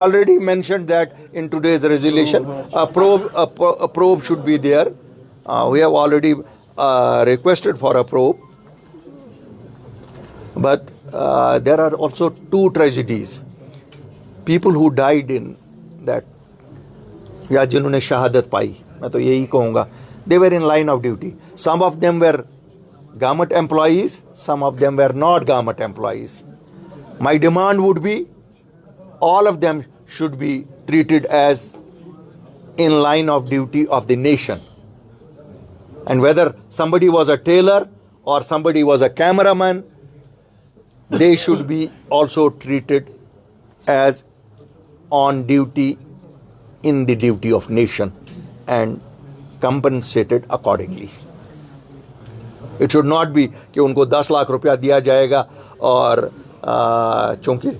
already mentioned that in today's resolution, a probe should be there. We have already requested for a probe. But there are also two tragedies. People who died in that, या जिन्होंने शहादत पाई, मैं तो यही कहूँगा, they were in line of duty. Some of them were government employees, some of them were not government employees. My demand would be, all of them should be treated as in line of duty of the nation. And whether somebody was a tailor or somebody was a cameraman, they should be also treated as on duty in the duty of nation and compensated accordingly. It should not be कि उनको 10 लाख रुपया दिया जाएगा और चूंकि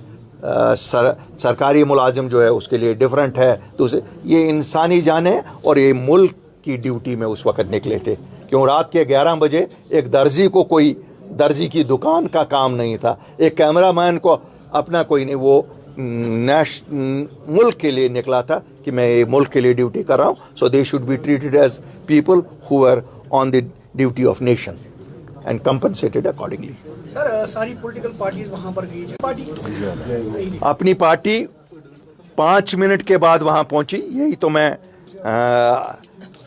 सरकारी मुलाजिम जो है उसके लिए डिफरेंट है, तो उसे ये इंसानी जान है और ये मुल्क की ड्यूटी में उस वक़्त निकले थे। क्यों रात के 11 बजे एक दर्जी को कोई दर्जी की दुकान का काम नहीं था, एक कैमरामैन को अपना कोई नहीं, वो मुल्क के लिए निकला था कि मैं ये मुल्क के लिए ड्यूटी कर रहा हूँ. So they should be treated as people who are on the duty of nation and compensated accordingly. Sir सारी पॉलिटिकल पार्टीज वहाँ पर गई, पार्टी अपनी पार्टी 5 मिनट के बाद वहाँ पहुँची. यही तो मैं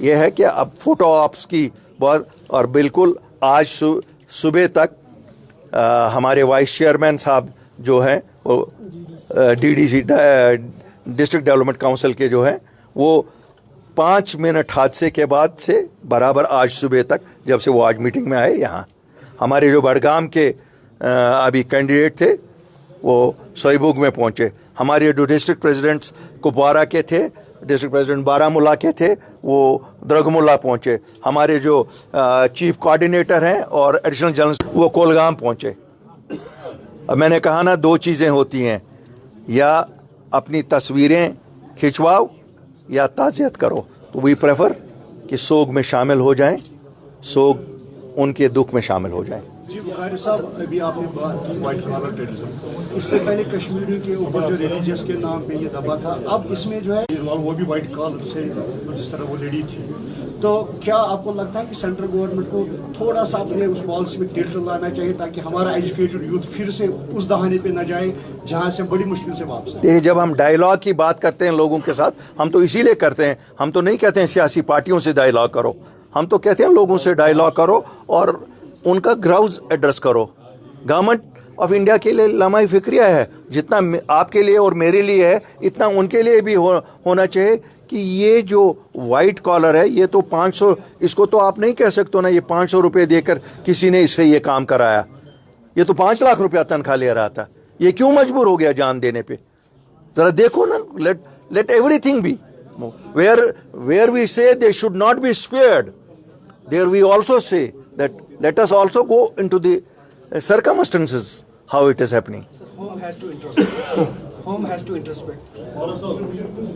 ये है कि अब फोटो ऑप्स की बहुत, और बिल्कुल आज सुबह तक हमारे वाइस चेयरमैन साहब जो हैं वो डीडीसी डिस्ट्रिक्ट डेवलपमेंट काउंसिल के जो हैं वो 5 मिनट हादसे के बाद से बराबर आज सुबह तक, जब से वो आज मीटिंग में आए यहाँ, हमारे जो बड़गाम के अभी कैंडिडेट थे वो सोईबुग में पहुँचे. हमारे जो डिस्ट्रिक्ट प्रेसिडेंट्स कुपवारा के थे, डिस्ट्रिक्ट प्रेसिडेंट बारामूला के थे, वो द्रगमुला पहुँचे. हमारे जो चीफ कोऑर्डिनेटर हैं और एडिशनल जनरल वो कोलगाम पहुँचे. अब मैंने कहा ना, 2 चीज़ें होती हैं, या अपनी तस्वीरें खिंचवाओ या ताज़ियत करो. तो वी प्रेफर कि सोग में शामिल हो जाएं, सोग उनके दुख में शामिल हो जाएं. जी बुखारी साहब, अभी आपने बात की वाइट कॉलर टेररिज्म, इससे पहले कश्मीरी के ऊपर जो रिलीजियस के नाम पे ये दबा था, अब इसमें जो है वो भी वाइट कॉलर से जिस तरह वो लड़ी थी, तो क्या आपको लगता है कि सेंट्रल गवर्नमेंट को थोड़ा सा अपने उस पॉलिसी में टिल्ट लाना चाहिए ताकि हमारा एजुकेटेड यूथ फिर से उस दहाने पे न जाए जहाँ से बड़ी मुश्किल से वापस आए? जब हम डायलॉग की बात करते हैं लोगों के साथ, हम तो इसीलिए करते हैं. हम तो नहीं कहते हैं सियासी पार्टियों से डायलॉग करो, हम तो कहते हैं लोगों से डायलॉग करो और उनका ग्राउंड एड्रेस करो. गवर्नमेंट ऑफ इंडिया के लिए लम्हा फिक्रिया है, जितना आपके लिए और मेरे लिए है इतना उनके लिए भी होना चाहिए कि ये जो वाइट कॉलर है ये तो 500, इसको तो आप नहीं कह सकते ना ये 500 रुपये देकर किसी ने इससे ये काम कराया. ये तो 5 लाख रुपया तनख्वाह ले रहा था, ये क्यों मजबूर हो गया जान देने पे? ज़रा देखो ना. Let everything be where we say they should not be spared, there we also say that let us also go into the circumstances how it is happening. Home has to introspect. Home has to introspect.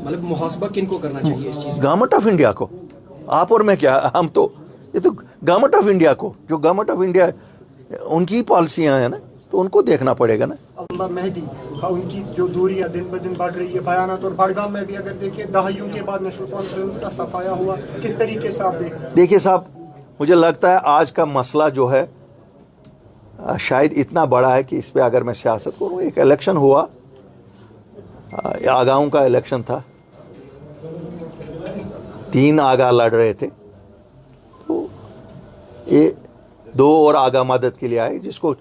मतलब मुहासबा किनको करना चाहिए इस चीज़? Government of India को. आप और मैं क्या, हम तो ये तो गवर्नमेंट ऑफ इंडिया को, जो गवर्नमेंट ऑफ इंडिया उनकी पॉलिसियाँ हैं ना, तो उनको देखना पड़ेगा ना. अल्लाह मेहदी उनकी जो दूरियां दिन ब दिन बढ़ रही है, बयानात और बड़गाम में भी अगर देखिए दहाइयों के बाद नेशनल कॉन्फ्रेंस का सफाया हुआ, किस तरीके से आप देखिए साहब, मुझे लगता है आज का मसला जो है शायद इतना बड़ा है कि इस पे अगर मैं सियासत करूँ. एक इलेक्शन हुआ, आगाओं का इलेक्शन था, 3 आगा लड़ रहे थे, तो ये 2 और आगा मदद के लिए आए. जिसको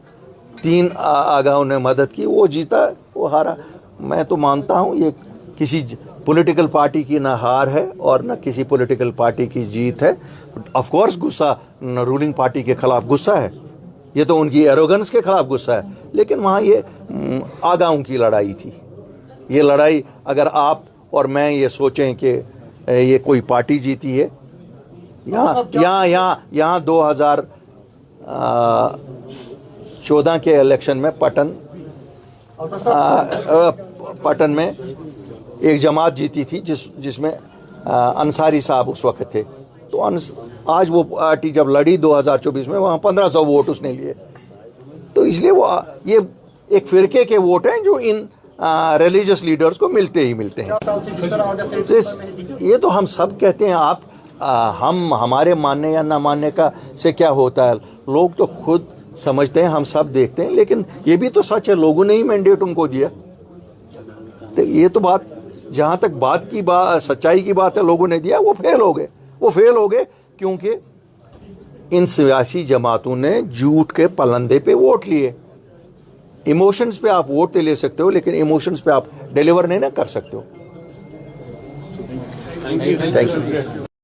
3 आगाओं ने मदद की वो जीता, वो हारा. मैं तो मानता हूँ ये किसी पॉलिटिकल पार्टी की ना हार है और ना किसी पॉलिटिकल पार्टी की जीत है. ऑफ कोर्स गुस्सा रूलिंग पार्टी के खिलाफ गुस्सा है, ये तो उनकी एरोगेंस के खिलाफ गुस्सा है, लेकिन वहाँ ये आगाओं की लड़ाई थी. ये लड़ाई अगर आप और मैं ये सोचें कि ये कोई पार्टी जीती है, यहाँ 2014 के इलेक्शन में पटन में एक जमात जीती थी जिसमें अंसारी साहब उस वक्त थे. तो आज वो पार्टी जब लड़ी 2024 में, वहाँ 1500 वोट उसने लिए. तो इसलिए वो ये एक फिरके के वोट हैं जो इन रिलीजियस लीडर्स को मिलते ही मिलते हैं। ये तो हम सब कहते हैं, आप हम हमारे मानने या ना मानने का से क्या होता है, लोग तो खुद समझते हैं, हम सब देखते हैं। लेकिन ये भी तो सच है, लोगों ने ही मैंडेट उनको दिया। तो ये तो बात, जहाँ तक सच्चाई की बात है, लोगों ने दिया, वो फेल हो गए क्योंकि इन सियासी जमातों ने झूठ के पलंदे पे वोट लिए। इमोशंस पे आप वोट ले सकते हो, लेकिन इमोशंस पे आप डिलीवर नहीं ना कर सकते हो। Thank you.